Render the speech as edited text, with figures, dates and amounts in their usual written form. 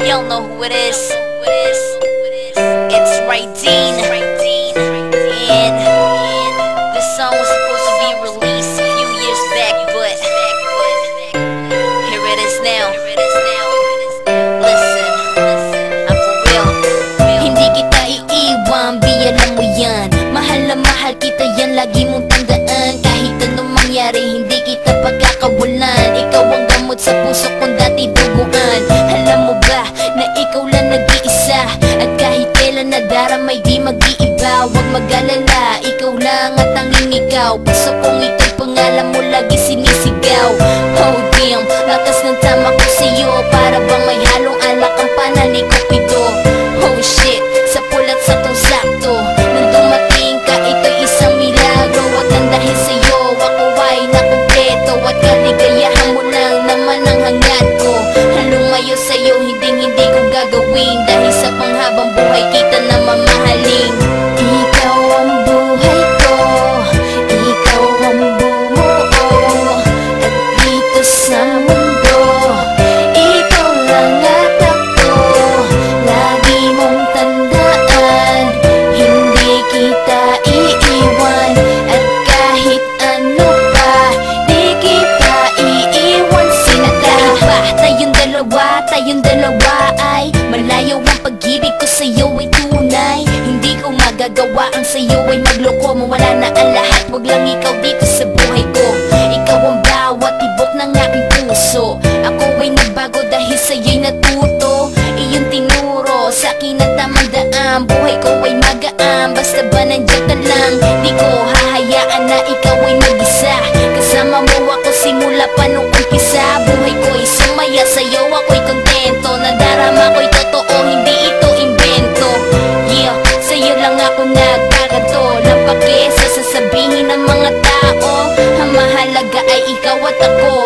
Y'all know who it is. It's Raydeen. And this song was supposed to be released a few years back, but here it is now. Listen, I'm for real. Hindi kita iiwan, di alam mo yan. Mahal na mahal kita yan, lagi mong tandaan. Kahit anong mangyari, hindi kita pagkakawalan. Ikaw ang gamot sa puso kong dati duguan. Alam mo ba na ikaw lang nag-iisa, at kahit kailan nadaramay di mag-iiba. Huwag mag-alala, ikaw lang at tanging ikaw. Puso kong ito'y pangalan mo lagi sinisigaw. Oh damn, lakas ng tama ko sa'yo, para bang may halong alak ang panalikop ito. Oh shit, sa pulat sa tong sakto, nang dumating ka ito'y isang milagro. At nang dahil sa'yo ako ay nakumpleto, at kaligayahan mo lang naman ang hangad ko. Lumayo sa'yo, hindi ko gagawin, dahil sa panghabang buhay kita na mamahalin. Ikaw ang buhay ko, ikaw ang bumuo, at dito sa mundo, ikaw lang at ako. Lagi mong tandaan, hindi kita iiwan, at kahit ano pa, di kita iiwan. Sinadahil ba tayong dalawa ay malayo ang pag-ibig ko sa'yo ay tunay. Hindi ko magagawa ang sa'yo ay magloko. Mawala na ang lahat, wag lang ikaw dito sa buhay ko. Ikaw ang bawat tibok ng aking puso. Ako ay nagbago dahil sa'yo'y natuto. Iyong tinuro sa akin ang tamang daan. Buhay ko ay magaan, basta ba nandiyan ka lang. Di ko hahayaan na ikaw ay mag-isa. Kasama mo ako simula pa nung umpisa. Buhay ko ay sumaya, sa'yo ako'y kontento. Nadarama ko'y totoo, hindi ito invento. Yeah, sa'yo lang ako nagkakato. Lang pake sa sasabihin ng mga tao. Ang mahalaga ay ikaw at ako.